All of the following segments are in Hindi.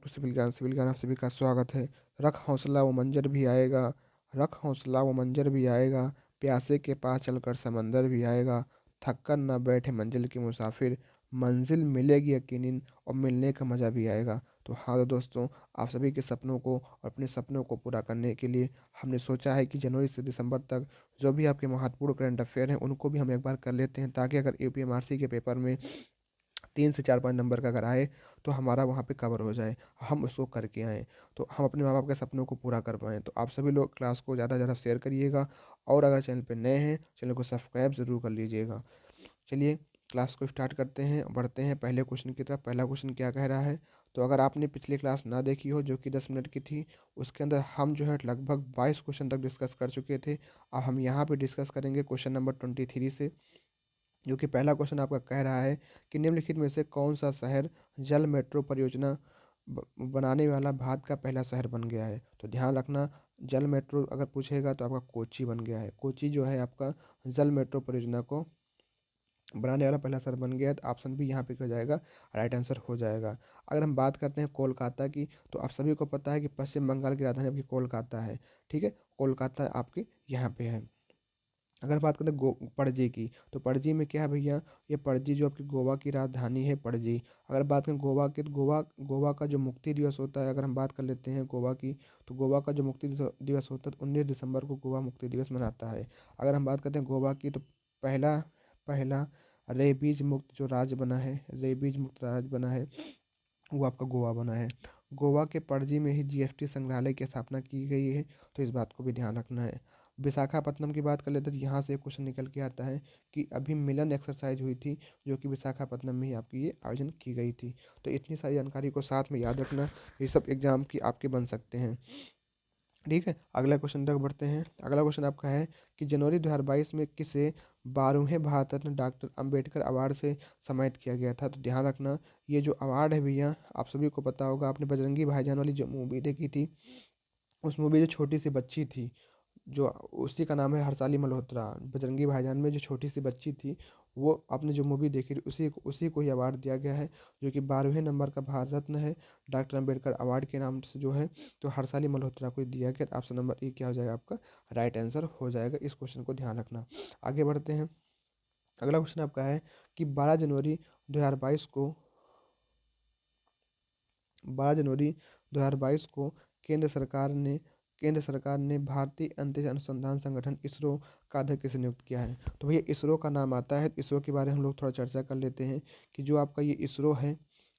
टू सिविल ज्ञान आप सभी का स्वागत है। रख हौसला वो मंजर भी आएगा, रख हौसला वो मंजर भी आएगा, प्यासे के पास चलकर समंदर भी आएगा, थक कर न बैठे मंजिल के मुसाफिर, मंजिल मिलेगी यकीनन और मिलने का मज़ा भी आएगा। तो हाँ तो दोस्तों, आप सभी के सपनों को और अपने सपनों को पूरा करने के लिए हमने सोचा है कि जनवरी से दिसंबर तक जो भी आपके महत्वपूर्ण करंट अफेयर हैं उनको भी हम एक बार कर लेते हैं, ताकि अगर यूपीएमआरसी के पेपर में 3 से 4 5 नंबर का अगर आए तो हमारा वहाँ पे कवर हो जाए, हम उसको करके आएँ, तो हम अपने माँ बाप के सपनों को पूरा कर पाएँ। तो आप सभी लोग क्लास को ज़्यादा से ज़्यादा शेयर करिएगा, और अगर चैनल पे नए हैं चैनल को सब्सक्राइब ज़रूर कर लीजिएगा। चलिए क्लास को स्टार्ट करते हैं, बढ़ते हैं पहले क्वेश्चन की तरफ। पहला क्वेश्चन क्या कह रहा है? तो अगर आपने पिछली क्लास ना देखी हो जो कि 10 मिनट की थी, उसके अंदर हम जो है लगभग 22 क्वेश्चन तक डिस्कस कर चुके थे। अब हम यहाँ पे डिस्कस करेंगे क्वेश्चन नंबर 23 से, जो कि पहला क्वेश्चन आपका कह रहा है कि निम्नलिखित में से कौन सा शहर जल मेट्रो परियोजना बनाने वाला भारत का पहला शहर बन गया है? तो ध्यान रखना, जल मेट्रो अगर पूछेगा तो आपका कोची बन गया है। कोची जो है आपका जल मेट्रो परियोजना को बनाने वाला पहला शहर बन गया है, तो ऑप्शन भी यहाँ पे हो जाएगा, राइट आंसर हो जाएगा। अगर हम बात करते हैं कोलकाता की, तो आप सभी को पता है कि पश्चिम बंगाल की राजधानी आपकी कोलकाता है। ठीक है, कोलकाता आपके यहाँ पे है। अगर बात करते हैं पणजी की, तो पणजी में क्या है भैया, ये पणजी जो आपकी गोवा की राजधानी है पणजी। अगर बात करें गोवा की, तो गोवा गोवा का जो मुक्ति दिवस होता है, अगर हम बात कर लेते हैं गोवा की, तो गोवा का जो मुक्ति दिवस होता है 19 दिसंबर को गोवा मुक्ति दिवस मनाता है। अगर हम बात करते हैं गोवा की, तो पहला पहला रेबीज मुक्त जो राज्य बना है, रेबीज मुक्त राज्य बना है, वो आपका गोवा बना है। गोवा के पणजी में ही जीएसटी संग्रहालय की स्थापना की गई है, तो इस बात को भी ध्यान रखना है। विशाखापत्तनम की बात कर लेते हैं, तो यहाँ से एक क्वेश्चन निकल के आता है कि अभी मिलन एक्सरसाइज हुई थी जो कि विशाखापत्तनम में ही आपकी ये आयोजन की गई थी। तो इतनी सारी जानकारी को साथ में याद रखना, ये सब एग्जाम की आपके बन सकते हैं। ठीक है, अगला क्वेश्चन तक बढ़ते हैं। अगला क्वेश्चन आपका है कि जनवरी 2022 में किसे 12वें भारत रत्न डॉक्टर अंबेडकर अवार्ड से सम्मानित किया गया था? तो ध्यान रखना, ये जो अवार्ड है भैया, आप सभी को पता होगा, आपने बजरंगी भाईजान वाली जो मूवी देखी थी, उस मूवी जो छोटी सी बच्ची थी, जो उसी का नाम है हर्षाली मल्होत्रा, बजरंगी भाईजान में जो छोटी सी बच्ची थी, वो आपने जो मूवी देखी थी उसी को ही अवार्ड दिया गया है, जो कि 12वें नंबर का भारत रत्न है डॉक्टर अंबेडकर अवार्ड के नाम से जो है, तो हर्षाली मल्होत्रा को दिया गया। तो ऑप्शन नंबर ए क्या हो जाएगा आपका, राइट आंसर हो जाएगा। इस क्वेश्चन को ध्यान रखना। आगे बढ़ते हैं। अगला क्वेश्चन आपका है कि 12 जनवरी 2022 को 12 जनवरी 2022 को केंद्र सरकार ने केंद्र सरकार ने भारतीय अंतरिक्ष अनुसंधान संगठन इसरो का अध्यक्ष किसे नियुक्त किया है? तो भैया इसरो का नाम आता है। इसरो के बारे में हम लोग थोड़ा चर्चा कर लेते हैं कि जो आपका ये इसरो है,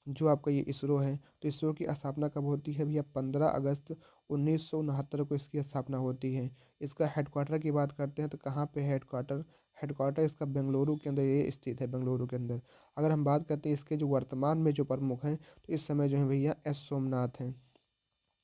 तो इसरो की स्थापना कब होती है भैया? 15 अगस्त 1969 को इसकी स्थापना होती है। इसका हेडक्वार्टर की बात करते हैं, तो कहाँ पे हेडक्वार्टर हेडक्वार्टर इसका बेंगलुरु के अंदर ये स्थित है, बेंगलुरु के अंदर। अगर हम बात करते हैं इसके जो वर्तमान में जो प्रमुख हैं, तो इस समय जो है भैया एस सोमनाथ हैं।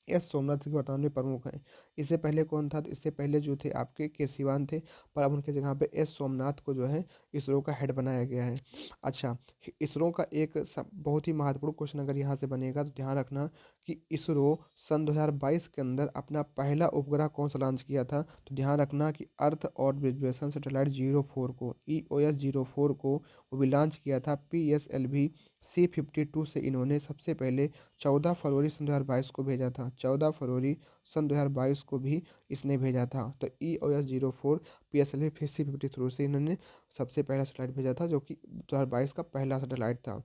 एस सोमनाथ के वर्तमान में प्रमुख हैं। इससे पहले कौन था? तो इससे पहले जो थे आपके के सिवान थे, पर अब उनके जगह पे एस सोमनाथ को जो है इसरो का हेड बनाया गया है। अच्छा, इसरो का एक बहुत ही महत्वपूर्ण क्वेश्चन अगर यहाँ से बनेगा, तो ध्यान रखना कि इसरो सन 2022 के अंदर अपना पहला उपग्रह कौन सा लॉन्च किया था? तो ध्यान रखना कि अर्थ ऑर्बिटेशन सैटेलाइट 04 को, EOS-04 को वो भी लॉन्च किया था PSLV-C52 से। इन्होंने सबसे पहले 14 फरवरी सन 2022 को भेजा था, 14 फरवरी सन 2022 को भी इसने भेजा था। तो EOS-04 PSLV-C52 से इन्होंने सबसे पहला सैटेलाइट भेजा था, जो कि 2022 का पहला सैटेलाइट था।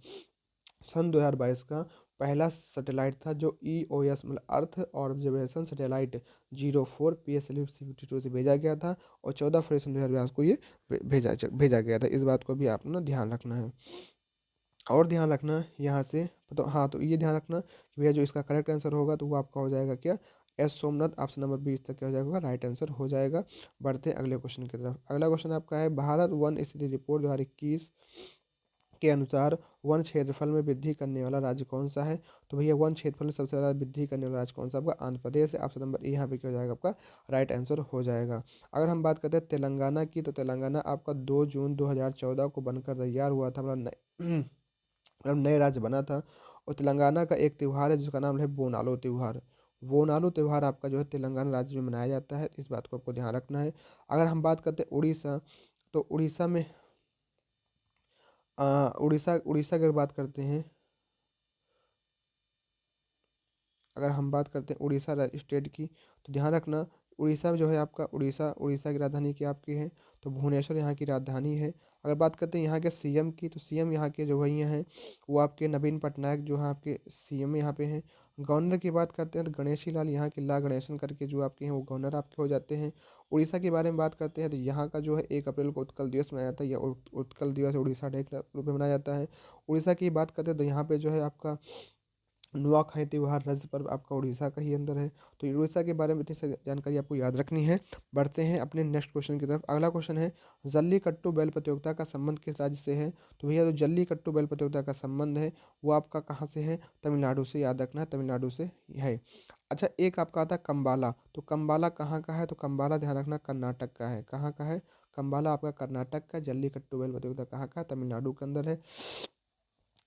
सन 2022 का पहला सैटेलाइट था जो EOS मतलब अर्थ ऑब्जर्वेशन सैटेलाइट 04 PSLV-C52 से भेजा गया था, और 14 फरवरी सन 2022 को ये भेजा गया था। इस बात को भी आपको ना ध्यान रखना है। और ध्यान रखना यहाँ से, तो हाँ, तो ये ध्यान रखना कि भैया जो इसका करेक्ट आंसर होगा तो वो आपका हो जाएगा क्या, एस सोमनाथ। ऑप्शन नंबर 20 तक क्या हो जाएगा, राइट आंसर हो जाएगा। बढ़ते हैं अगले क्वेश्चन की तरफ। अगला क्वेश्चन आपका है भारत वन स्थिति रिपोर्ट 2021 के अनुसार वन क्षेत्रफल में वृद्धि करने वाला राज्य कौन सा है? तो भैया वन क्षेत्रफल में सबसे ज़्यादा वृद्धि करने वाला राज्य कौन सा? आपका आंध्र प्रदेश है। ऑप्शन नंबर ए यहाँ पे क्या हो जाएगा आपका, राइट आंसर हो जाएगा। अगर हम बात करते हैं तेलंगाना की, तो तेलंगाना आपका 2 जून 2014 को बनकर तैयार हुआ था, मतलब नए राज्य बना था। और तेलंगाना का एक त्यौहार है जिसका नाम है बोनालो त्यौहार। बोनालो त्यौहार आपका जो है तेलंगाना राज्य में मनाया जाता है। इस बात को आपको ध्यान रखना है। अगर हम बात करते हैं उड़ीसा, तो उड़ीसा में उड़ीसा उड़ीसा की अगर बात करते हैं, अगर हम बात करते हैं उड़ीसा स्टेट की, तो ध्यान रखना उड़ीसा में जो है आपका उड़ीसा की राजधानी क्या आपकी है, तो भुवनेश्वर यहाँ की राजधानी है। अगर बात करते हैं यहाँ के सीएम की, तो सीएम यहाँ के जो भैया हैं वो आपके नवीन पटनायक जो है आपके सीएम यहाँ पे हैं। गवर्नर की बात करते हैं तो गणेशी लाल यहाँ के ला गणेशन करके जो आपके हैं वो गवर्नर आपके हो जाते हैं। उड़ीसा के बारे में बात करते हैं तो यहाँ का जो है 1 अप्रैल को उत्कल दिवस मनाया जाता है, या उत्कल दिवस उड़ीसा डे के रूप में मनाया जाता है। उड़ीसा की बात करते हैं तो यहाँ पे जो है आपका नुआखाई त्योहार राज्य पर्व आपका उड़ीसा का ही अंदर है। तो उड़ीसा के बारे में इतनी सारी जानकारी आपको याद रखनी है। बढ़ते हैं अपने नेक्स्ट क्वेश्चन की तरफ। अगला क्वेश्चन है, जल्लीकट्टू बैल प्रतियोगिता का संबंध किस राज्य से है, तो भैया जो जल्लीकट्टू बैल प्रतियोगिता का संबंध है वो आपका कहाँ से है, तमिलनाडु से, याद रखना है तमिलनाडु से है। अच्छा, एक आपका आता है कम्बाला, तो कम्बाला कहाँ का है, तो कम्बाला ध्यान रखना कर्नाटक का है। कहाँ का है, कम्बाला आपका कर्नाटक का। जल्लीकट्टू बैल प्रतियोगिता कहाँ का है, तमिलनाडु के अंदर है।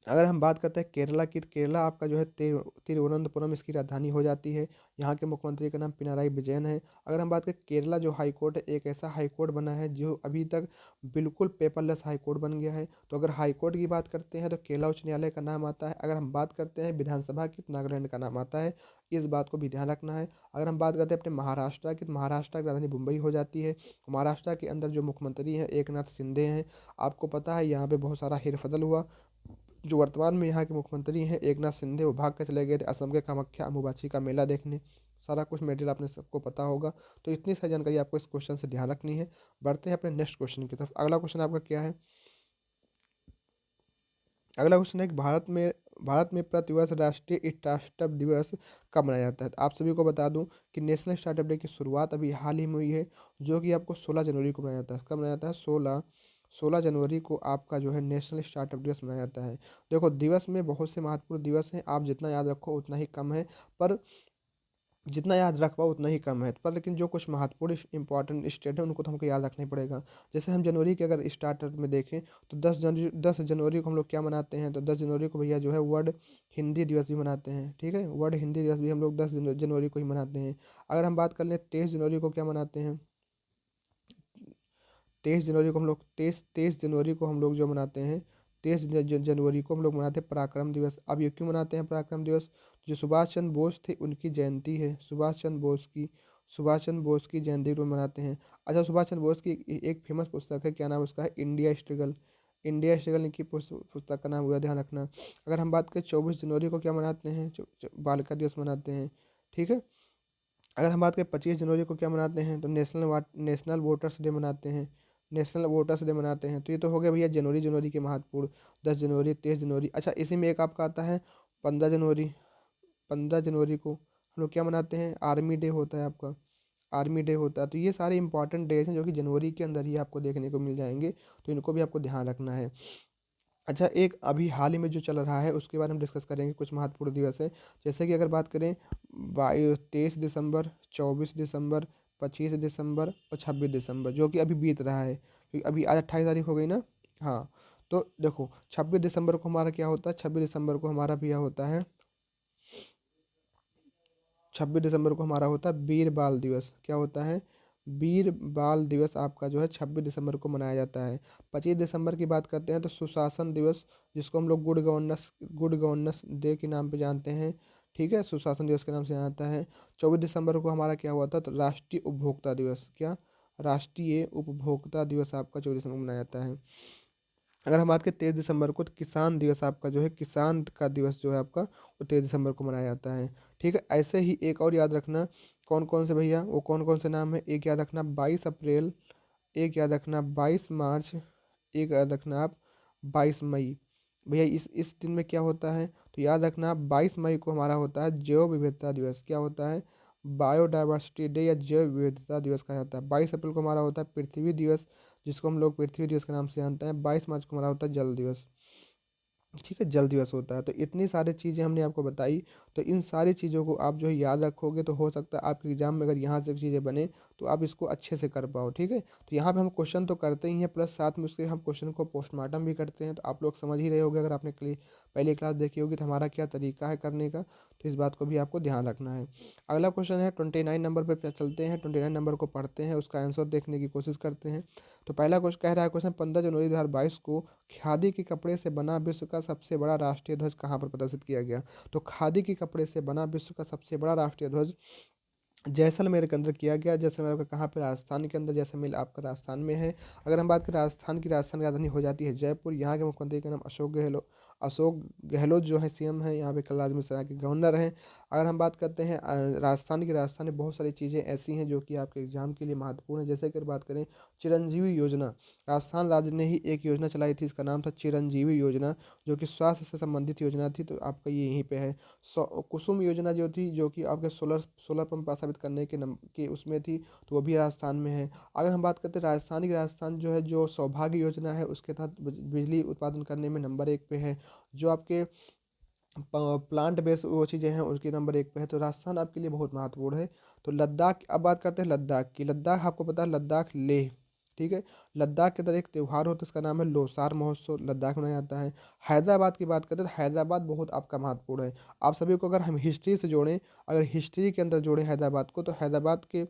अगर हम बात करते हैं केरला की, तो केरला आपका जो है तिरुवनंतपुरम इसकी राजधानी हो जाती है। यहाँ के मुख्यमंत्री का नाम पिनाराई विजयन है। अगर हम बात करें केरला जो हाई कोर्ट है, एक ऐसा हाई कोर्ट बना है जो अभी तक बिल्कुल पेपरलेस हाई कोर्ट बन गया है। तो अगर हाई कोर्ट की बात करते हैं तो केरला उच्च न्यायालय का नाम आता है। अगर हम बात करते हैं विधानसभा की, तो नागालैंड का नाम आता है। इस बात को भी ध्यान रखना है। अगर हम बात करते हैं अपने महाराष्ट्र की, तो महाराष्ट्र की राजधानी मुंबई हो जाती है। महाराष्ट्र के अंदर जो मुख्यमंत्री हैं एकनाथ शिंदे हैं। आपको पता है यहाँ पे बहुत सारा हेरफदल हुआ। जो वर्तमान में यहाँ के मुख्यमंत्री हैं एकनाथ शिंदे, वो भाग के चले गए थे असम के कामाख्या अम्बुबाची का मेला देखने। सारा कुछ मेटेरियल आपने सबको पता होगा। तो इतनी सारी जानकारी आपको इस क्वेश्चन से ध्यान रखनी है। बढ़ते हैं अपने नेक्स्ट क्वेश्चन की तरफ। अगला क्वेश्चन आपका क्या है, अगला क्वेश्चन है कि भारत में प्रतिवर्ष राष्ट्रीय स्टार्टअप दिवस कब मनाया जाता है। तो आप सभी को बता दूं कि नेशनल स्टार्टअप डे की शुरुआत अभी हाल ही में हुई है, जो कि आपको 16 जनवरी को मनाया जाता है। कब मनाया जाता है, 16 जनवरी को आपका जो है नेशनल स्टार्टअप दिवस मनाया जाता है। देखो, दिवस में बहुत से महत्वपूर्ण दिवस हैं, आप जितना याद रखो उतना ही कम है, पर जितना याद रख पाओ उतना ही कम है। पर लेकिन जो कुछ महत्वपूर्ण इंपॉर्टेंट स्टेट है उनको तो हमको याद रखना ही पड़ेगा। जैसे हम जनवरी के अगर स्टार्टर में देखें तो 10 जनवरी को हम लोग क्या मनाते हैं, तो 10 जनवरी को भैया जो है वर्ल्ड हिंदी दिवस भी मनाते हैं। ठीक है, वर्ल्ड हिंदी दिवस भी हम लोग 10 जनवरी को ही मनाते हैं। अगर हम बात कर लें 23 जनवरी को क्या मनाते हैं, 23 जनवरी को हम लोग जो मनाते हैं, 23 जनवरी को हम लोग मनाते हैं पराक्रम दिवस। अब ये क्यों मनाते हैं पराक्रम दिवस, जो सुभाष चंद्र बोस थे उनकी जयंती है। सुभाष चंद्र बोस की जयंती को मनाते हैं। अच्छा, सुभाष चंद्र बोस की एक फेमस पुस्तक है, क्या नाम उसका है, इंडिया स्ट्रगल की पुस्तक का नाम हुआ, ध्यान रखना। अगर हम बात करें 24 जनवरी को क्या मनाते हैं, बालिका दिवस मनाते हैं। ठीक है, अगर हम बात करें 25 जनवरी को क्या मनाते हैं, तो नेशनल वोटर्स डे मनाते हैं। तो ये तो हो गया भैया जनवरी जनवरी के महत्वपूर्ण। 10 जनवरी, 23 जनवरी। अच्छा, इसी में एक आपका आता है 15 जनवरी। 15 जनवरी को हम लोग क्या मनाते हैं, आर्मी डे होता है आपका, आर्मी डे होता है। तो ये सारे इंपॉर्टेंट डेज हैं जो कि जनवरी के अंदर ही आपको देखने को मिल जाएंगे, तो इनको भी आपको ध्यान रखना है। अच्छा, एक अभी हाल ही में जो चल रहा है उसके बारे में डिस्कस करेंगे, कुछ महत्वपूर्ण दिवस है। जैसे कि अगर बात करें 23 दिसंबर, 24 दिसंबर, 25 दिसंबर और 26 दिसंबर, जो कि अभी बीत रहा है, क्योंकि अभी आज 28 तारीख हो गई ना। हाँ, तो देखो 26 दिसंबर को हमारा क्या होता है, 26 दिसंबर को हमारा भी होता है, 26 दिसंबर को हमारा होता है वीर बाल दिवस। क्या होता है, वीर बाल दिवस आपका जो है 26 दिसंबर को मनाया जाता है। 25 दिसंबर की बात करते हैं तो सुशासन दिवस, जिसको हम लोग गुड गवर्नेंस डे के नाम पे जानते हैं। ठीक है, सुशासन दिवस के नाम से जाना जाता है। 24 दिसंबर को हमारा क्या हुआ था, तो राष्ट्रीय उपभोक्ता दिवस। क्या, राष्ट्रीय उपभोक्ता दिवस आपका 24 दिसंबर को मनाया जाता है। अगर हम बात करें 23 दिसंबर को, तो किसान दिवस आपका जो है, किसान का दिवस जो है आपका वो 23 दिसंबर को मनाया जाता है। ठीक है, ऐसे ही एक और याद रखना, कौन कौन से भैया, वो कौन कौन से नाम है, एक याद रखना 22 अप्रैल, एक याद रखना 22 मार्च, एक याद रखना आप 22 मई। भैया इस दिन में क्या होता है, तो याद रखना 22 मई को हमारा होता है जैव विविधता दिवस। क्या होता है, बायोडाइवर्सिटी डे या जैव विविधता दिवस कहा जाता है। 22 अप्रैल को हमारा होता है पृथ्वी दिवस, जिसको हम लोग पृथ्वी दिवस के नाम से जानते हैं। 22 मार्च को हमारा होता है जल दिवस। ठीक है, जल दिवस होता है। तो इतनी सारी चीज़ें हमने आपको बताई, तो इन सारी चीज़ों को आप जो है याद रखोगे तो हो सकता है आपके एग्जाम में अगर यहाँ से चीज़ें बने तो आप इसको अच्छे से कर पाओ। ठीक है, तो यहाँ पे हम क्वेश्चन तो करते ही हैं, प्लस साथ में उसके हम क्वेश्चन को पोस्टमार्टम भी करते हैं। तो आप लोग समझ ही रहे होगे, अगर आपने पहली क्लास देखी होगी तो हमारा क्या तरीका है करने का। तो इस बात को भी आपको ध्यान रखना है। अगला क्वेश्चन है 29 नंबर पे चलते हैं। 29 नंबर को पढ़ते हैं, उसका आंसर देखने की कोशिश करते हैं। तो पहला क्वेश्चन कह रहा है, क्वेश्चन 15 जनवरी 2022 को खादी के कपड़े से बना विश्व का सबसे बड़ा राष्ट्रीय ध्वज कहाँ पर प्रदर्शित किया गया। तो खादी के कपड़े से बना विश्व का सबसे बड़ा राष्ट्रीय ध्वज जैसलमेर के अंदर किया गया। जैसलमेर का कहाँ पे, राजस्थान के अंदर। जैसलमेर आपका राजस्थान में है। अगर हम बात करें राजस्थान की, राजस्थान की राजधानी हो जाती है जयपुर। यहाँ के मुख्यमंत्री का नाम अशोक गहलोत जो है सीएम है। यहाँ पे कलराज मिश्रा के गवर्नर हैं। अगर हम बात करते हैं राजस्थान की, राजस्थान में बहुत सारी चीज़ें ऐसी हैं जो कि आपके एग्जाम के लिए महत्वपूर्ण है। जैसे कि बात करें चिरंजीवी योजना, राजस्थान राज्य ने ही एक योजना चलाई थी, इसका नाम था चिरंजीवी योजना, जो कि स्वास्थ्य से संबंधित योजना थी। तो आपका ये यहीं पे है। कुसुम योजना जो थी, जो कि आपके सोलर सोलर पंप स्थापित करने के उसमें थी, तो वो भी राजस्थान में है। अगर हम बात करते हैं राजस्थान की, राजस्थान जो है जो सौभाग्य योजना है उसके तहत बिजली उत्पादन करने में नंबर 1 पे है। जो आपके प्लांट बेस वो चीज़ें हैं उसके नंबर 1 पे है। तो राजस्थान आपके लिए बहुत महत्वपूर्ण है। तो लद्दाख, अब बात करते हैं लद्दाख की। लद्दाख आपको पता है, लद्दाख लेह, ठीक है। लद्दाख के अंदर एक त्यौहार होता है, इसका नाम है लोसार महोत्सव, लद्दाख में मनाया जाता है। हैदराबाद की बात करते हैं तो हैदराबाद बहुत आपका महत्वपूर्ण है। आप सभी को अगर हम हिस्ट्री से जोड़ें, अगर हिस्ट्री के अंदर जोड़ें हैदराबाद को, तो हैदराबाद के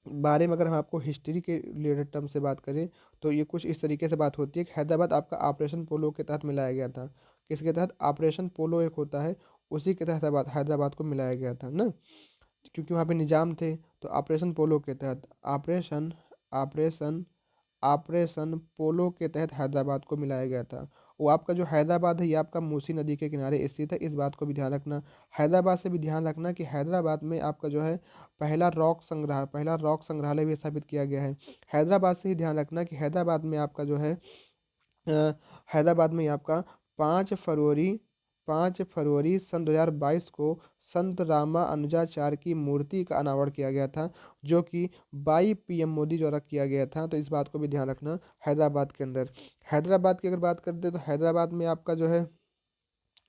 बारे में अगर हम आपको हिस्ट्री के रिलेटेड टर्म से बात करें, तो ये कुछ इस तरीके से बात होती है कि हैदराबाद आपका ऑपरेशन पोलो के तहत मिलाया गया था। किसके तहत? ऑपरेशन पोलो एक होता है, उसी के तहत हैदराबाद हैदराबाद को मिलाया गया था ना, क्योंकि वहाँ पे निजाम थे। तो ऑपरेशन पोलो के तहत, ऑपरेशन ऑपरेशन पोलो के तहत हैदराबाद को मिलाया गया था। वो आपका जो हैदराबाद है ये आपका मूसी नदी के किनारे स्थित है, इस बात को भी ध्यान रखना। हैदराबाद से भी ध्यान रखना कि हैदराबाद में आपका जो है पहला रॉक संग्रहालय भी स्थापित किया गया है। हैदराबाद से ही ध्यान रखना कि हैदराबाद में आपका जो है हैदराबाद में आपका 5 फरवरी 5 फरवरी सन 2022 को संत रामा अनुजाचार्य की मूर्ति का अनावरण किया गया था, जो कि बाई पीएम मोदी द्वारा किया गया था। तो इस बात को भी ध्यान रखना हैदराबाद के अंदर। हैदराबाद की अगर बात करते हैं तो हैदराबाद में आपका जो है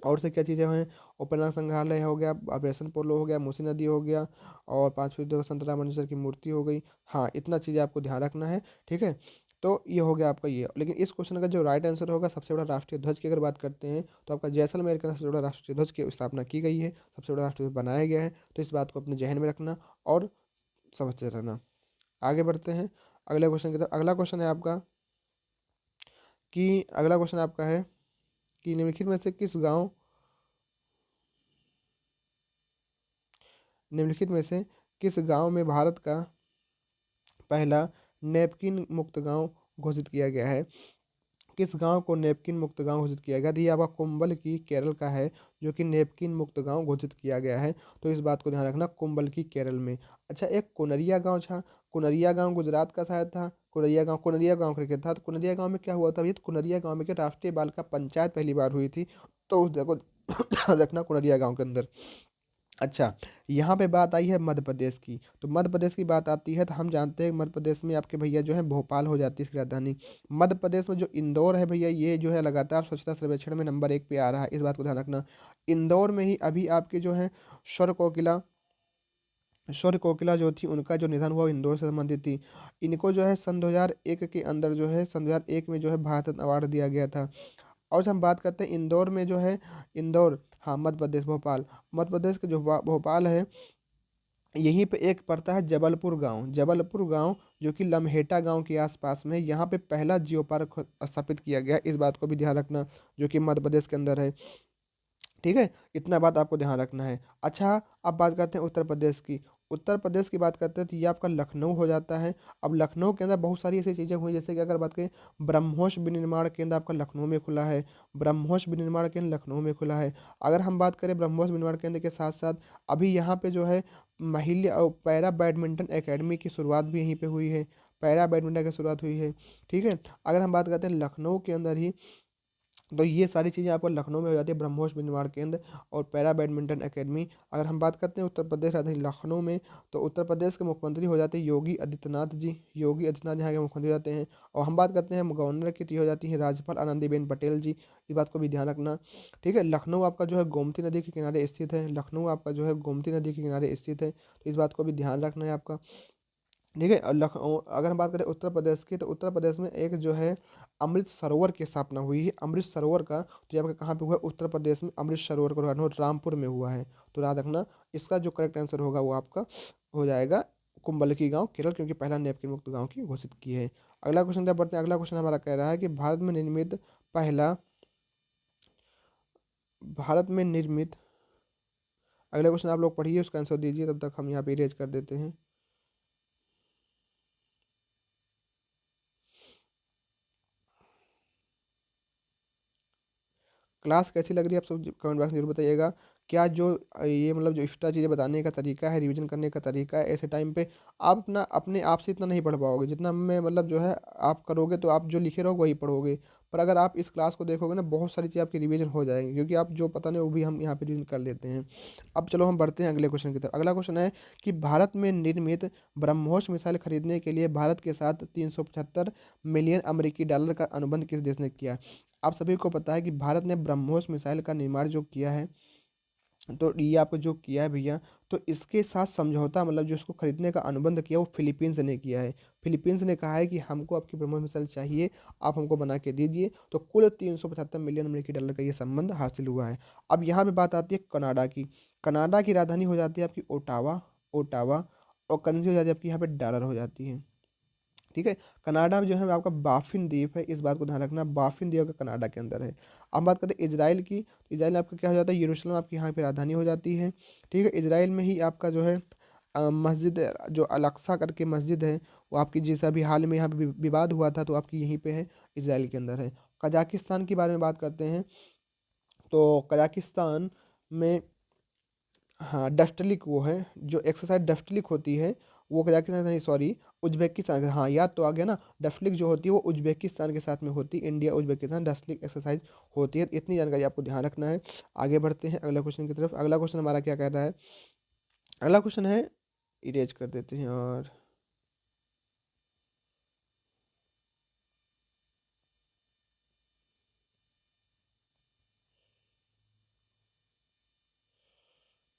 और से क्या चीज़ें हैं, उपन्यास संग्रहालय हो गया, ऑपरेशन पोलो हो गया, मूसी नदी हो गया, और 5 फरवरी संत रामानुजर की मूर्ति हो गई। हाँ, इतना चीज़ें आपको ध्यान रखना है, ठीक है। तो ये हो गया आपका ये। लेकिन इस क्वेश्चन का जो राइट आंसर होगा, सबसे बड़ा राष्ट्रीय ध्वज की अगर बात करते हैं तो आपका जैसलमेर का सबसे बड़ा राष्ट्रीय ध्वज की स्थापना की गई है, सबसे बड़ा राष्ट्रीय ध्वज बनाया गया है। तो इस बात को अपने जहन में रखना और समझते रहना। आगे बढ़ते हैं अगले क्वेश्चन की तरफ। अगला क्वेश्चन आपका है कि निम्नलिखित में से किस गांव में भारत का पहला नैपकिन मुक्त गांव घोषित किया गया है। किस गांव को नैपकिन मुक्त गांव घोषित किया गया? दिया हुआ कुंबल की केरल का है, जो कि नैपकिन मुक्त गांव घोषित किया गया है। तो इस बात को ध्यान रखना, कुंबल की केरल में। अच्छा, एक कुनरिया गांव था, कुनरिया गांव गुजरात का शायद था। कुनरिया गांव करके था। तो कुनरिया गांव में क्या हुआ था भैया? तो कुनरिया गांव में क्या राष्ट्रीय बालिका पंचायत पहली बार हुई थी। तो उस जगह को ध्यान रखना कुनरिया गांव के अंदर। अच्छा, यहाँ पे बात आई है मध्य प्रदेश की। तो मध्य प्रदेश की बात आती है तो हम जानते हैं मध्य प्रदेश में आपके भैया जो है भोपाल हो जाती है इसकी राजधानी। मध्य प्रदेश में जो इंदौर है भैया, ये जो है लगातार स्वच्छता सर्वेक्षण में नंबर 1 पे आ रहा है, इस बात को ध्यान रखना। इंदौर में ही अभी आपके जो है स्वर कोकिला स्वर कोकिला जो थी, उनका जो निधन हुआ वो इंदौर से संबंधित थी। इनको जो है सन 2001 के अंदर जो है सन 2001 में जो है भारत रत्न अवार्ड दिया गया था। और जब हम बात करते हैं इंदौर में जो है, इंदौर, हाँ, मध्य प्रदेश, भोपाल, मध्य प्रदेश के जो भोपाल है, यहीं पे एक पड़ता है जबलपुर गांव, जो कि लम्हेटा गांव के आसपास में है। यहाँ पे पहला जियो पार्क स्थापित किया गया, इस बात को भी ध्यान रखना, जो कि मध्य प्रदेश के अंदर है, ठीक है। इतना बात आपको ध्यान रखना है। अच्छा, अब बात करते हैं उत्तर प्रदेश की। उत्तर प्रदेश की बात करते हैं तो ये आपका लखनऊ हो जाता है। अब लखनऊ के अंदर बहुत सारी ऐसी चीज़ें हुई, जैसे कि अगर बात करें ब्रह्मोस विनिर्माण केंद्र आपका लखनऊ में खुला है। ब्रह्मोस विनिर्माण केंद्र लखनऊ में खुला है। अगर हम बात करें ब्रह्मोस विनिर्माण केंद्र के साथ साथ, अभी यहाँ पे जो है महिला पैरा बैडमिंटन एकेडमी की शुरुआत भी यहीं पे हुई है। पैरा बैडमिंटन की शुरुआत हुई है, ठीक है। अगर हम बात करते हैं लखनऊ के अंदर ही, तो ये सारी चीज़ें आपको लखनऊ में हो जाती है, ब्रह्मोस विनिर्माण केंद्र और पैरा बैडमिंटन एकेडमी। अगर हम बात करते हैं उत्तर प्रदेश राजधानी लखनऊ में, तो उत्तर प्रदेश के मुख्यमंत्री हो जाते हैं योगी आदित्यनाथ जी। योगी आदित्यनाथ यहाँ के मुख्यमंत्री हो जाते हैं। और हम बात करते हैं गवर्नर की, तो हो जाती है राज्यपाल आनंदीबेन पटेल जी। इस बात को भी ध्यान रखना, ठीक है। लखनऊ आपका जो है गोमती नदी के किनारे स्थित है। लखनऊ आपका जो है गोमती नदी के किनारे स्थित है, तो इस बात को भी ध्यान रखना है आपका, ठीक है। और लखनऊ, अगर हम बात करें उत्तर प्रदेश की, तो उत्तर प्रदेश में एक जो है अमृत सरोवर की स्थापना हुई है। अमृत सरोवर का तो ये आपका कहाँ पे हुआ है? उत्तर प्रदेश में अमृत सरोवर का उद्घाटन रामपुर में हुआ है। तो याद रखना, इसका जो करेक्ट आंसर होगा वो आपका हो जाएगा कुंभलकी गांव, केरल, क्योंकि पहला नैपकिन मुक्त गांव की घोषित की है। अगला क्वेश्चन जब बढ़ते हैं, अगला क्वेश्चन हमारा कह रहा है कि पहला भारत में निर्मित अगला क्वेश्चन आप लोग पढ़िए, उसका आंसर दीजिए, तब तक हम यहाँ पे इरेज कर देते हैं। क्लास कैसी लग रही है आप सब कमेंट बॉक्स में जरूर बताइएगा। क्या जो ये मतलब जो एक्स्ट्रा चीज़ें बताने का तरीका है, रिवीजन करने का तरीका है, ऐसे टाइम पे आप अपना अपने आप से इतना नहीं पढ़ पाओगे जितना मैं मतलब जो है आप करोगे, तो आप जो लिखे रहोगे वही पढ़ोगे। पर अगर आप इस क्लास को देखोगे ना, बहुत सारी चीज़ आपकी रिवीजन हो जाएंगी, क्योंकि आप जो पता नहीं वो भी हम यहाँ पे रिवीजन कर लेते हैं। अब चलो हम बढ़ते हैं अगले क्वेश्चन की तरफ। अगला क्वेश्चन है कि भारत में निर्मित ब्रह्मोस मिसाइल खरीदने के लिए भारत के साथ 375 मिलियन अमेरिकी डॉलर का अनुबंध किस देश ने किया? आप सभी को पता है कि भारत ने ब्रह्मोस मिसाइल का निर्माण जो किया है, तो ये आपको जो किया है भैया, तो इसके साथ समझौता मतलब जो इसको खरीदने का अनुबंध किया वो फिलीपींस ने किया है। फिलीपींस ने कहा है कि हमको आपकी ब्रह्मोस मिसाइल चाहिए, आप हमको बना के दीजिए। तो कुल 375 मिलियन अमेरिकी डॉलर का ये संबंध हासिल हुआ है। अब यहाँ पे बात आती है कनाडा की। कनाडा की राजधानी हो जाती है आपकी ओटावा, ओटावा, और करेंसी हो जाती है आपकी यहाँ पे डॉलर हो जाती है। ठीक है। कनाडा में जो है आपका बाफिन द्वीप है, इस बात को ध्यान रखना, बाफिन द्वीप का कनाडा के अंदर है। अब बात करते हैं इसराइल की, तो इसराइल आपका क्या हो जाता है? यरूशलेम आपकी यहाँ पे राजधानी हो जाती है। ठीक है। इसराइल में ही आपका जो है मस्जिद, जो अलक्सा करके मस्जिद है, वो आपकी जैसा अभी हाल में यहाँ पे विवाद हुआ था, तो आपकी यहीं पे है, इसराइल के अंदर है। कजाकिस्तान के बारे में बात करते हैं, तो कजाकिस्तान में हाँ डस्टलिक वो है, जो एक्सरसाइज डस्टलिक होती है वो कजाकिस्तान नहीं, सॉरी, उज्बेकिस्तान हाँ याद तो आ गया ना। डस्टलिक जो होती है वो उज्बेकिस्तान के साथ में होती है, इंडिया उज्बेकिस्तान डस्टलिक एक्सरसाइज होती है। इतनी जानकारी आपको ध्यान रखना है। आगे बढ़ते हैं अगला क्वेश्चन की तरफ। अगला क्वेश्चन हमारा क्या कह रहा है? अगला क्वेश्चन है, इरेज कर देते हैं। और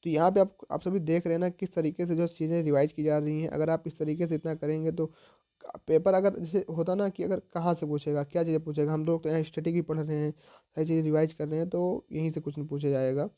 तो यहाँ पे आप सभी देख रहे हैं ना किस तरीके से जो चीज़ें रिवाइज की जा रही हैं। अगर आप इस तरीके से इतना करेंगे तो पेपर, अगर जैसे होता ना कि अगर कहाँ से पूछेगा, क्या चीज़ें पूछेगा, हम लोग तो यहाँ स्टैटिक भी पढ़ रहे हैं, सारी चीज़ें रिवाइज कर रहे हैं, तो यहीं से कुछ नहीं पूछा जाएगा।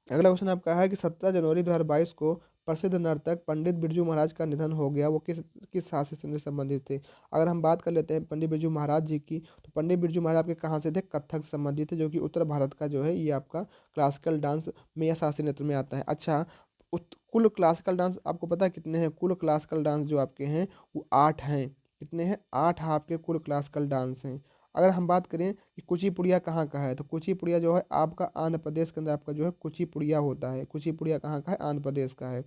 अगला क्वेश्चन आपका है कि 17 जनवरी 2022 को प्रसिद्ध नर्तक पंडित बिरजू महाराज का निधन हो गया, वो किस किस शासन से संबंधित थे? अगर हम बात कर लेते हैं पंडित बिरजू महाराज जी की, तो पंडित बिरजू महाराज आपके कहाँ से थे? कथक से संबंधित थे, जो कि उत्तर भारत का जो है ये आपका क्लासिकल डांस में या शास्त्रीय नृत्य में आता है। अच्छा, कुल क्लासिकल डांस आपको पता है कितने हैं? कुल क्लासिकल डांस जो आपके हैं वो 8 हैं। कितने हैं? 8 आपके कुल क्लासिकल डांस हैं। अगर हम बात करें कि कुचिपुड़िया कहाँ का है, तो कुचिपुड़िया जो है आपका आंध्र प्रदेश के अंदर आपका जो है कुचिपुड़िया होता है। कुचिपुड़िया कहाँ का है? आंध्र प्रदेश का है।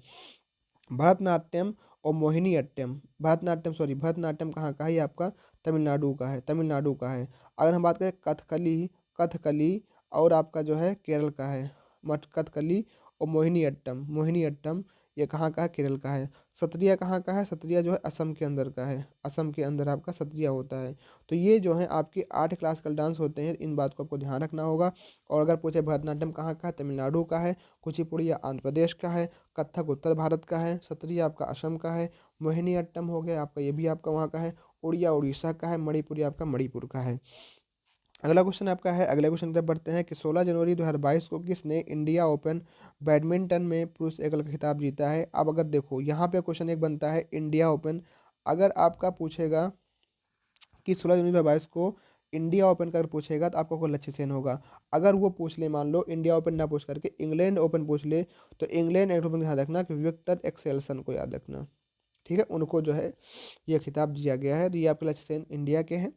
भरतनाट्यम और मोहिनी अट्टम, भरतनाट्यम सॉरी भरतनाट्यम कहाँ का है? ये आपका तमिलनाडु का है, तमिलनाडु का है। अगर हम बात करें कथकली, कथकली और आपका जो है केरल का है। मट कथकली और मोहिनी अट्टम, मोहिनी अट्टम ये कहाँ का है? केरल का है। सत्रिया कहाँ का है? सत्रिया जो है असम के अंदर का है, असम के अंदर आपका सत्रिया होता है। तो ये जो है आपके 8 क्लासिकल डांस होते हैं, इन बात को आपको ध्यान रखना होगा। और अगर पूछे भरतनाट्यम कहाँ का है? तमिलनाडु का है। कुचिपुड़िया आंध्र प्रदेश का है। कथक उत्तर भारत का है। सत्रिया आपका असम का है। मोहिनी अट्टम हो गया आपका, ये भी आपका वहाँ का है। उड़िया उड़ीसा का है। मणिपुरी आपका मणिपुर का है। अगला क्वेश्चन आपका है, अगले क्वेश्चन की तरफ बढ़ते हैं कि 16 जनवरी 2022 को किसने इंडिया ओपन बैडमिंटन में पुरुष एकल का खिताब जीता है? अब अगर देखो यहाँ पे क्वेश्चन एक बनता है इंडिया ओपन, अगर आपका पूछेगा कि 16 जनवरी 2022 को इंडिया ओपन का अगर पूछेगा तो आपका कोई लक्ष्य सेन होगा। अगर वो पूछ ले, मान लो इंडिया ओपन ना पूछ करके इंग्लैंड ओपन पूछ ले, तो इंग्लैंड ओपन ध्यान रखना कि विक्टर एक्सेल्सन को याद रखना। ठीक है, उनको जो है ये खिताब दिया गया है। तो ये आपके लक्ष्य सेन इंडिया के हैं।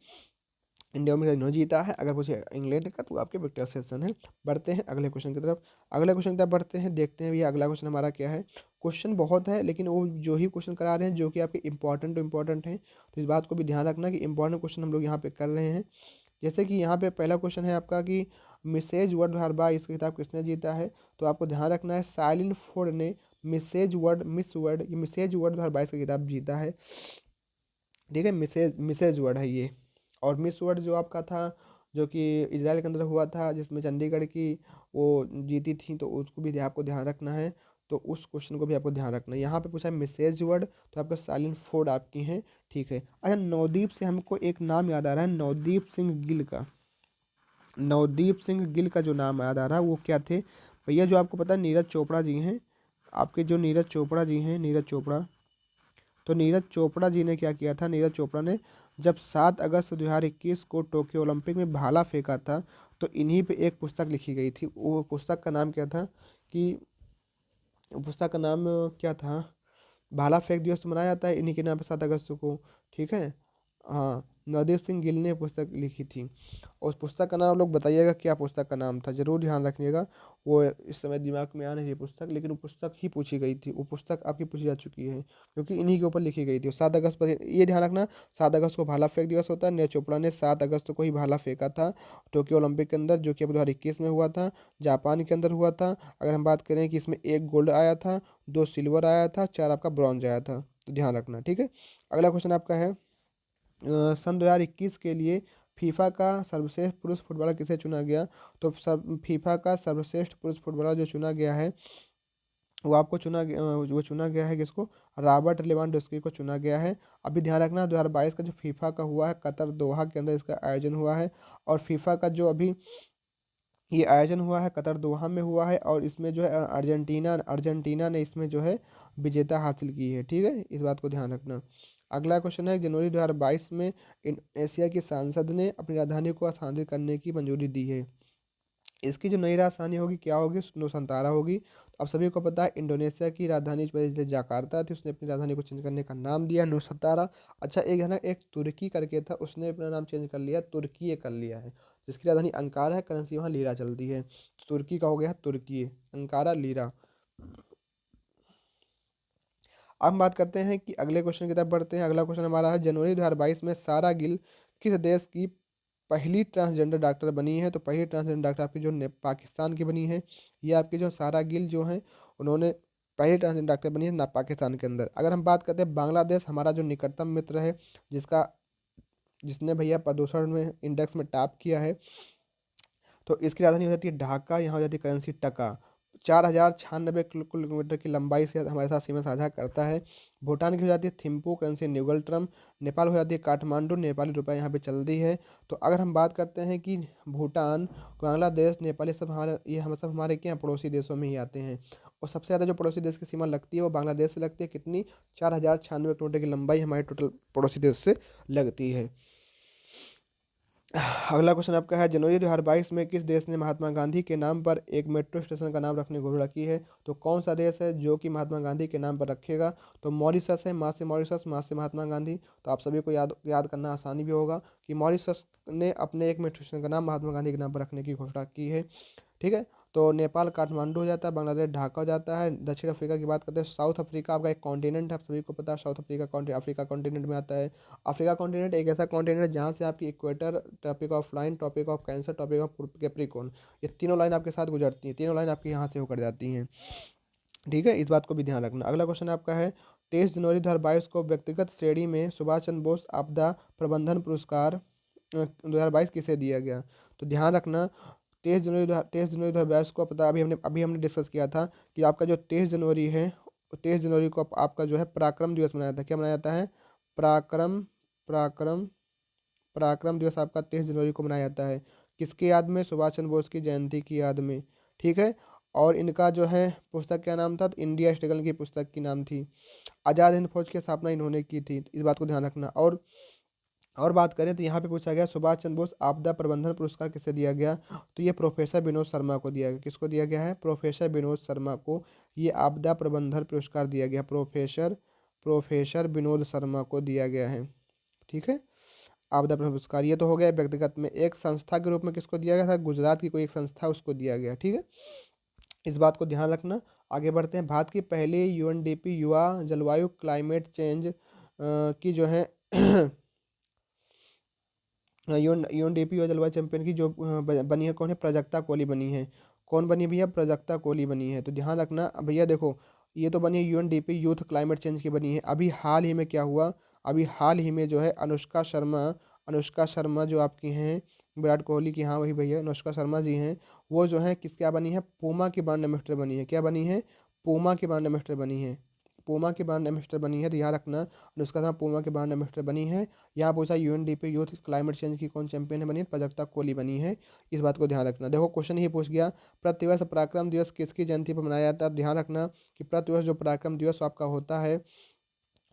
इंडिया में इन्होंने जीता है। अगर पूछे इंग्लैंड का तो आपके विक्टर सेशन है। बढ़ते हैं अगले क्वेश्चन की तरफ। अगले क्वेश्चन की तरफ बढ़ते हैं, देखते हैं भैया अगला क्वेश्चन हमारा क्या है। क्वेश्चन बहुत है, लेकिन वो जो ही क्वेश्चन करा रहे हैं जो कि आपके इंपॉर्टेंट हैं, तो इस बात को भी ध्यान रखना कि इंपॉर्टेंट क्वेश्चन हम लोग यहाँ पे कर रहे हैं। जैसे कि यहाँ पे पहला क्वेश्चन है आपका कि मिसेज वर्ड हरबा इसका किताब किसने जीता है? तो आपको ध्यान रखना है साइलिन फोर्ड ने मिसेज वर्ड मिस वर्ड ये मिसेज वर्ड 2022 का किताब जीता है। ठीक है, मिसेज मिसेज वर्ड है ये। और मिस वर्ल्ड जो आपका था, जो कि इसराइल के अंदर हुआ था, जिसमें चंडीगढ़ की वो जीती थी, तो उसको भी आपको ध्यान रखना है। तो उस क्वेश्चन को भी आपको ध्यान रखना है। यहाँ पे पूछा है मिसेज वर्ड, तो आपका साइलेंट फोर्ड आपकी हैं, ठीक है। अच्छा, नवदीप से हमको एक नाम याद आ रहा है, नवदीप सिंह गिल का। नवदीप सिंह गिल का जो नाम याद आ रहा है वो क्या थे भैया, जो आपको पता है नीरज चोपड़ा जी हैं, आपके जो नीरज चोपड़ा जी हैं, नीरज चोपड़ा, तो नीरज चोपड़ा जी ने क्या किया था, नीरज चोपड़ा ने जब 7 अगस्त 2021 को टोक्यो ओलंपिक में भाला फेंका था, तो इन्हीं पे एक पुस्तक लिखी गई थी। वो पुस्तक का नाम क्या था, कि पुस्तक का नाम क्या था, भाला फेंक दिवस तो मनाया जाता है इन्हीं के नाम पे 7 अगस्त को, ठीक है। हाँ, नवदीप सिंह गिल ने पुस्तक लिखी थी। और उस पुस्तक का नाम आप लोग बताइएगा क्या पुस्तक का नाम था, जरूर ध्यान रखिएगा। वो इस समय दिमाग में आ नहीं रही पुस्तक, लेकिन वो पुस्तक ही पूछी गई थी, वो पुस्तक आपकी पूछी जा चुकी है, क्योंकि इन्हीं के ऊपर लिखी गई थी। 7 अगस्त पर ये ध्यान रखना, 7 अगस्त को भाला फेंक दिवस होता है। नीरज चोपड़ा ने 7 अगस्त को ही भाला फेंका था टोक्यो ओलंपिक के अंदर, जो कि 2021 में हुआ था, जापान के अंदर हुआ था। अगर हम बात करें कि इसमें 1 गोल्ड आया था, 2 सिल्वर आया था, 4 आपका ब्रॉन्ज आया था, तो ध्यान रखना, ठीक है। अगला क्वेश्चन आपका है, सन 2021 के लिए फीफा का सर्वश्रेष्ठ पुरुष फुटबॉलर किसे चुना गया, तो सब फीफा का सर्वश्रेष्ठ पुरुष फुटबॉलर जो चुना गया है, वो आपको वो चुना गया है किसको, रॉबर्ट लेवांडोस्की को चुना गया है। अभी ध्यान रखना, 2022 का जो फीफा का हुआ है कतर दोहा के अंदर इसका आयोजन हुआ है, और फीफा का जो अभी ये आयोजन हुआ है कतर दोहा में हुआ है, और इसमें जो है अर्जेंटीना अर्जेंटीना ने इसमें जो है विजेता हासिल की है, ठीक है, इस बात को ध्यान रखना। अगला क्वेश्चन है, जनवरी 2022 में इंडोनेशिया की सांसद ने अपनी राजधानी को स्थानांतरित करने की मंजूरी दी है। इसकी जो नई राजधानी होगी क्या होगी, नुसंतारा होगी। तो आप सभी को पता है इंडोनेशिया की राजधानी पहले जाकार्ता थी, उसने अपनी राजधानी को चेंज करने का नाम दिया नुसंतारा। अच्छा, एक है ना, एक तुर्की करके था, उसने अपना नाम चेंज कर लिया, तुर्की कर लिया है, जिसकी राजधानी अंकारा है, करेंसी वहाँ लीरा चलती है, तो तुर्की का हो गया तुर्की, अंकारा लीरा। अब हम बात करते हैं कि अगले क्वेश्चन की तरफ बढ़ते हैं। अगला क्वेश्चन हमारा है, जनवरी 2022 में सारा गिल किस देश की पहली ट्रांसजेंडर डॉक्टर बनी है, तो पहली ट्रांसजेंडर डॉक्टर आपकी जो पाकिस्तान की बनी है। ये आपकी जो सारा गिल जो है, उन्होंने पहली ट्रांसजेंडर डॉक्टर बनी है ना पाकिस्तान के अंदर। अगर हम बात करते हैं बांग्लादेश, हमारा जो निकटतम मित्र है, जिसका जिसने भैया प्रदूषण में इंडेक्स में टॉप किया है, तो इसकी राजधानी हो जाती है ढाका, यहाँ हो जाती है करेंसी टका। 4096 किलोमीटर की लंबाई से हमारे साथ सीमा साझा करता है। भूटान की हो जाती है थिम्पू, करेंसी न्यूगल ट्रम। नेपाल हो जाती है काठमांडू, नेपाली रुपये यहाँ पे चलती है। तो अगर हम बात करते हैं कि भूटान, बांग्लादेश, नेपाल, ये सब हम सब हमारे क्या पड़ोसी देशों में ही आते हैं। और सबसे ज़्यादा जो पड़ोसी देश की सीमा लगती है वो बांग्लादेश से लगती है, कितनी, 4096 किलोमीटर की लंबाई हमारे टोटल पड़ोसी देश से लगती है। अगला क्वेश्चन आपका है, जनवरी 2022 में किस देश ने महात्मा गांधी के नाम पर एक मेट्रो स्टेशन का नाम रखने की घोषणा की है, तो कौन सा देश है जो कि महात्मा गांधी के नाम पर रखेगा, तो मॉरिशस है, माँ से मॉरिशस, माँ से महात्मा गांधी। तो आप सभी को याद याद करना आसानी भी होगा कि मॉरिशस ने अपने एक मेट्रो स्टेशन का नाम महात्मा गांधी के नाम पर रखने की घोषणा की है, ठीक है। तो नेपाल काठमांडू हो जाता है, बांग्लादेश ढाका हो जाता है। दक्षिण अफ्रीका की बात करते हैं, साउथ अफ्रीका आपका एक कॉन्टिनेंट है, आप सभी को पता है साउथ अफ्रीका अफ्रीका कॉन्टिनेंट में आता है। अफ्रीका कॉन्टिनेंट एक ऐसा कॉन्टिनेंट है जहाँ से आपकी equator, topic of line, topic of cancer, topic of Capricorn, ये तीनों लाइन आपके साथ गुजरती हैं, तीनों लाइन आपके यहाँ से होकर जाती हैं, ठीक है, इस बात को भी ध्यान रखना। अगला क्वेश्चन आपका है, 23 जनवरी 2022 को व्यक्तिगत श्रेणी में सुभाष चंद्र बोस आपदा प्रबंधन पुरस्कार 2022 किसे दिया गया, तो ध्यान रखना, 23 जनवरी 2022 को पता, अभी हमने डिस्कस किया था कि आपका जो 23 जनवरी है, 23 जनवरी को आपका जो है पराक्रम दिवस मनाया जाता है। क्या मनाया जाता है, पराक्रम पराक्रम पराक्रम दिवस आपका 23 जनवरी को मनाया जाता है, किसकी याद में, सुभाष चंद्र बोस की जयंती की याद में, ठीक है। और इनका जो है पुस्तक क्या नाम था, तो इंडिया स्ट्रगल की पुस्तक की नाम थी। आज़ाद हिंद फौज की स्थापना इन्होंने की थी, इस बात को ध्यान रखना। और बात करें तो यहाँ पे पूछा गया सुभाष चंद्र बोस आपदा प्रबंधन पुरस्कार किसे दिया गया, तो ये प्रोफेसर विनोद शर्मा को दिया गया। किसको दिया गया है, प्रोफेसर विनोद शर्मा को ये आपदा प्रबंधन पुरस्कार दिया गया, प्रोफेसर विनोद शर्मा को दिया गया है, ठीक है। आपदा प्रबंधन पुरस्कार ये तो हो गया व्यक्तिगत में। एक संस्था के रूप में किसको दिया गया था, गुजरात की कोई एक संस्था, उसको दिया गया, ठीक है, इस बात को ध्यान रखना। आगे बढ़ते हैं, भारत की पहली यूएनडीपी युवा जलवायु क्लाइमेट चेंज की जो है यूएनडीपी युवा जलवायु चैंपियन की जो बनी है, कौन है, प्राजक्ता कोली बनी है। कौन बनी भैया, प्राजक्ता कोली बनी है। तो ध्यान रखना भैया, देखो ये तो बनी है यूएनडीपी यूथ क्लाइमेट चेंज की बनी है। अभी हाल ही में क्या हुआ, अभी हाल ही में जो है अनुष्का शर्मा जो आपकी हैं, विराट कोहली की, हाँ वही भैया अनुष्का शर्मा जी हैं, वो जो है किस क्या बनी है, पूमा की ब्रांड एम्बेसडर बनी है। क्या बनी है, पूमा की ब्रांड एम्बेसडर बनी है, पूमा की ब्रांड एम्बेसडर बनी है, तो यहाँ रखना अनुष्का शर्मा पूमा की ब्रांड एम्बेसडर बनी है। यहाँ पूछा यूएनडीपी यूथ क्लाइमेट चेंज की कौन चैंपियन बनी है, प्राजक्ता कोहली बनी है। इस बात को ध्यान रखना। देखो क्वेश्चन ही पूछ गया प्रतिवर्ष पराक्रम दिवस किसकी जयंती पर मनाया जाता है, ध्यान रखना कि प्रतिवर्ष जो पराक्रम दिवस आपका होता है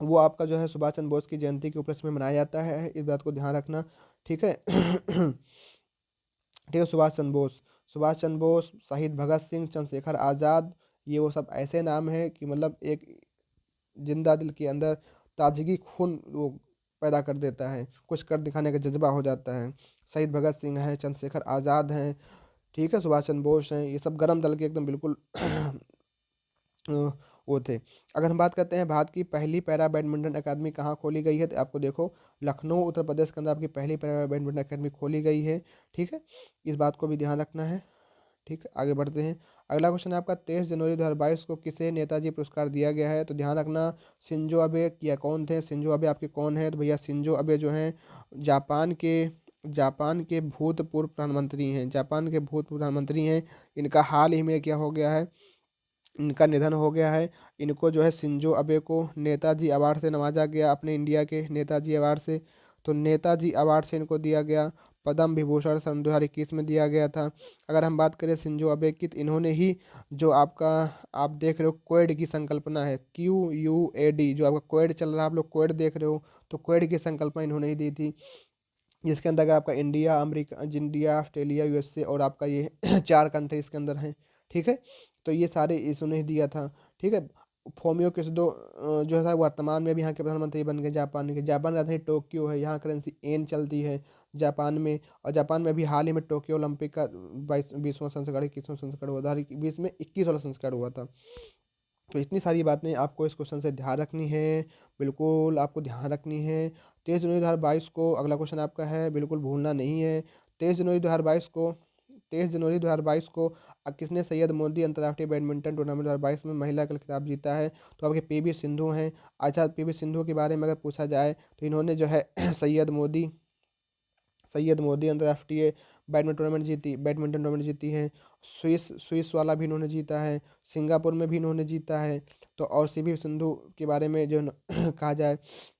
वो आपका जो है सुभाष चंद्र बोस की जयंती के उपलक्ष्य में मनाया जाता है, इस बात को ध्यान रखना। ठीक है ठीक है, सुभाष चंद्र बोस, सुभाष चंद्र बोस, शहीद भगत सिंह, चंद्रशेखर आज़ाद, ये वो सब ऐसे नाम हैं कि मतलब एक जिंदा दिल के अंदर ताजगी खून वो पैदा कर देता है, कुछ कर दिखाने का जज्बा हो जाता है। शहीद भगत सिंह हैं, चंद्रशेखर आज़ाद हैं, ठीक है, सुभाष चंद्र बोस हैं, ये सब गर्म दल के एकदम बिल्कुल वो थे। अगर हम बात करते हैं भारत की पहली पैरा बैडमिंटन अकादमी कहाँ खोली गई है, तो आपको देखो लखनऊ उत्तर प्रदेश के अंदर आपकी पहली पैरा बैडमिंटन अकादमी खोली गई है। ठीक है, इस बात को भी ध्यान रखना है। ठीक है, आगे बढ़ते हैं। अगला क्वेश्चन है आपका 23 जनवरी 2022 को किसे नेताजी पुरस्कार दिया गया है, तो ध्यान रखना शिंजो अबे या कौन थे, शिंजो अबे आपके कौन है, तो भैया शिंजो अबे जो हैं जापान के भूतपूर्व प्रधानमंत्री हैं, जापान के भूतपूर्व प्रधानमंत्री हैं। इनका हाल ही में क्या हो गया है, इनका निधन हो गया है। इनको जो है शिंजो अबे को नेताजी अवार्ड से नवाजा गया, अपने इंडिया के नेताजी अवार्ड से, तो नेताजी अवार्ड से इनको दिया गया। पद्म विभूषण सन 2021 में दिया गया था। अगर हम बात करें शिंजो अबे की, तो इन्होंने ही जो आपका आप देख रहे हो क्वेड की संकल्पना है, QUAD, जो आपका क्वेड चल रहा है, आप लोग क्वेड देख रहे हो, तो क्वेड की संकल्पना इन्होंने ही दी थी, जिसके अंदर आपका India, America, India, Australia, USA और आपका ये 4 कंट्री इसके अंदर हैं। ठीक है, तो ये सारे इसने ही दिया था। ठीक है, फोमियो किसुडो जो है वर्तमान में भी यहाँ के प्रधानमंत्री बन गए जापान के। जापान राजधानी टोक्यो है, यहाँ करेंसी एन चलती है जापान में। और जापान में भी हाल ही में टोक्यो ओलंपिक का 20वां संस्करण 21वां संस्करण हुआ था, 20 में 21 वाला संस्करण हुआ था। तो इतनी सारी बातें आपको इस क्वेश्चन से ध्यान रखनी है, बिल्कुल आपको ध्यान रखनी है। 23 जनवरी 2022 को अगला क्वेश्चन आपका है, बिल्कुल भूलना नहीं है। 23 जनवरी 2022 को 23 जनवरी 2022 को किसने सैयद मोदी अंतर्राष्ट्रीय बैडमिंटन टूर्नामेंट 2022 में महिला का खिताब जीता है, तो आपके PV सिंधु हैं। अच्छा, PV सिंधु के बारे में अगर पूछा जाए तो इन्होंने जो है सैयद मोदी अंतर्राष्ट्रीय बैडमिंटन टूर्नामेंट जीती है। स्विस वाला भी इन्होंने जीता है, सिंगापुर में भी इन्होंने जीता है। तो और CP सिंधु के बारे में जो कहा जाए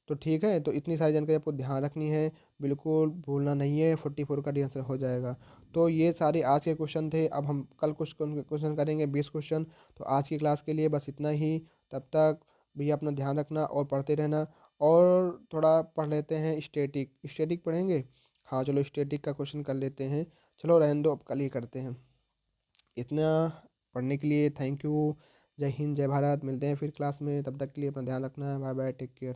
तो ठीक है, तो इतनी सारी जानकारी आपको ध्यान रखनी है, बिल्कुल भूलना नहीं है। 44 का डी आंसर हो जाएगा। तो ये सारे आज के क्वेश्चन थे। अब हम कल कुछ क्वेश्चन करेंगे, 20 क्वेश्चन। तो आज की क्लास के लिए बस इतना ही। तब तक भैया अपना ध्यान रखना और पढ़ते रहना। और थोड़ा पढ़ लेते हैं स्टैटिक, स्टैटिक पढ़ेंगे। हाँ चलो, स्टैटिक का क्वेश्चन कर लेते हैं। चलो रहने दो, अब कल ही करते हैं। इतना पढ़ने के लिए थैंक यू। जय हिंद, जय भारत। मिलते हैं फिर क्लास में, तब तक के लिए अपना ध्यान रखना। Bye bye, take care.